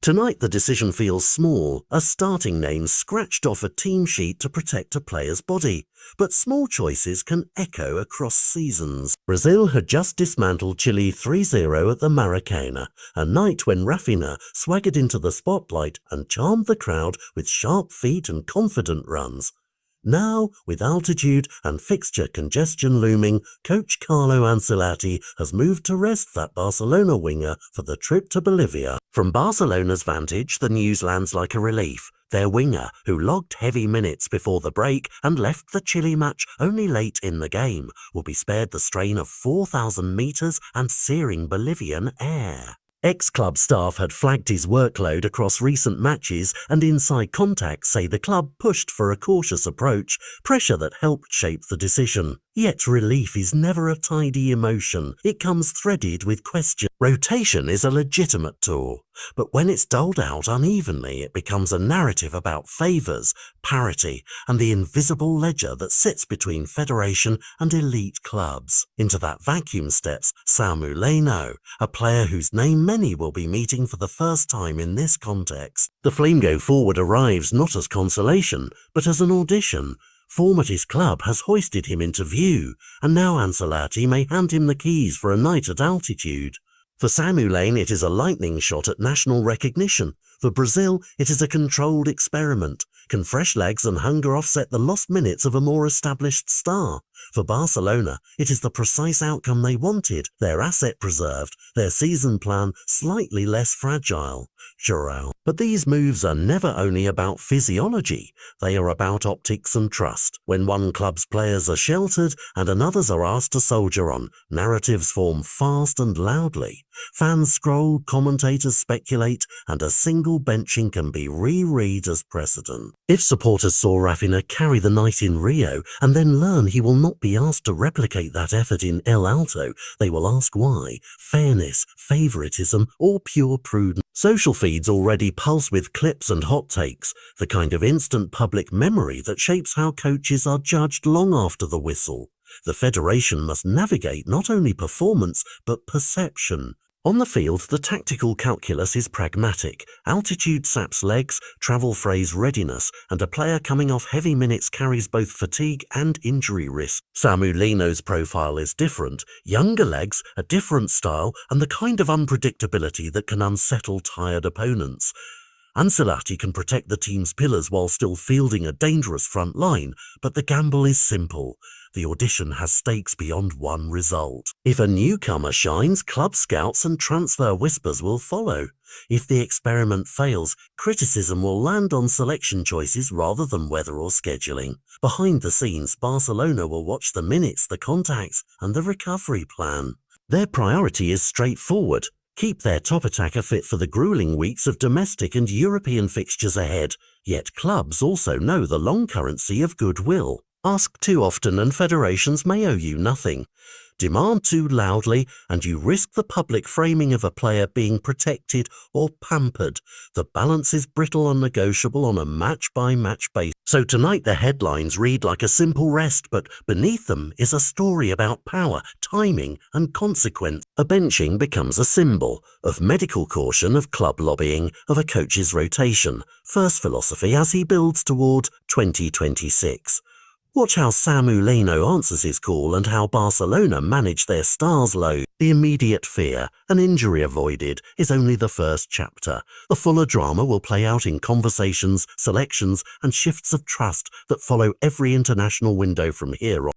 Tonight the decision feels small, a starting name scratched off a team sheet to protect a player's body. But small choices can echo across seasons. Brazil had just dismantled Chile 3-0 at the Maracanã, a night when Raphinha swaggered into the spotlight and charmed the crowd with sharp feet and confident runs. Now, with altitude and fixture congestion looming, coach Carlo Ancelotti has moved to rest that Barcelona winger for the trip to Bolivia. From Barcelona's vantage, the news lands like a relief. Their winger, who logged heavy minutes before the break and left the Chile match only late in the game, will be spared the strain of 4,000 metres and searing Bolivian air. Ex-club staff had flagged his workload across recent matches, and inside contacts say the club pushed for a cautious approach, pressure that helped shape the decision. Yet relief is never a tidy emotion. It comes threaded with question. Rotation is a legitimate tool, but when it's doled out unevenly, it becomes a narrative about favours, parity, and the invisible ledger that sits between federation and elite clubs. Into that vacuum steps Sigh, a player whose name many will be meeting for the first time in this context. The Flamingo forward arrives not as consolation, but as an audition. Form at his club has hoisted him into view, and now Ancelotti may hand him the keys for a night at altitude. For Sigh, it is a lightning shot at national recognition. For Brazil, it is a controlled experiment. Can fresh legs and hunger offset the lost minutes of a more established star? For Barcelona, it is the precise outcome they wanted, their asset preserved, their season plan slightly less fragile. But these moves are never only about physiology, they are about optics and trust. When one club's players are sheltered and another's are asked to soldier on, narratives form fast and loudly. Fans scroll, commentators speculate, and a single benching can be reread as precedent. If supporters saw Raphinha carry the night in Rio and then learn he will not be asked to replicate that effort in El Alto, they will ask why. Fairness, favouritism, or pure prudence. Social feeds already pulse with clips and hot takes, the kind of instant public memory that shapes how coaches are judged long after the whistle. The federation must navigate not only performance, but perception. On the field, the tactical calculus is pragmatic. Altitude saps legs, travel frays readiness, and a player coming off heavy minutes carries both fatigue and injury risk. Sig's profile is different. Younger legs, a different style, and the kind of unpredictability that can unsettle tired opponents. Ancelotti can protect the team's pillars while still fielding a dangerous front line, but the gamble is simple. The audition has stakes beyond one result. If a newcomer shines, club scouts and transfer whispers will follow. If the experiment fails, criticism will land on selection choices rather than weather or scheduling. Behind the scenes, Barcelona will watch the minutes, the contacts, and the recovery plan. Their priority is straightforward. Keep their top attacker fit for the grueling weeks of domestic and European fixtures ahead. Yet clubs also know the long currency of goodwill. Ask too often and federations may owe you nothing. Demand too loudly and you risk the public framing of a player being protected or pampered. The balance is brittle and negotiable on a match-by-match basis. So tonight the headlines read like a simple rest, but beneath them is a story about power, timing and consequence. A benching becomes a symbol of medical caution, of club lobbying, of a coach's rotation. First philosophy as he builds toward 2026. Watch how Sigh answers his call and how Barcelona manage their stars low. The immediate fear, an injury avoided, is only the first chapter. The fuller drama will play out in conversations, selections, and shifts of trust that follow every international window from here on.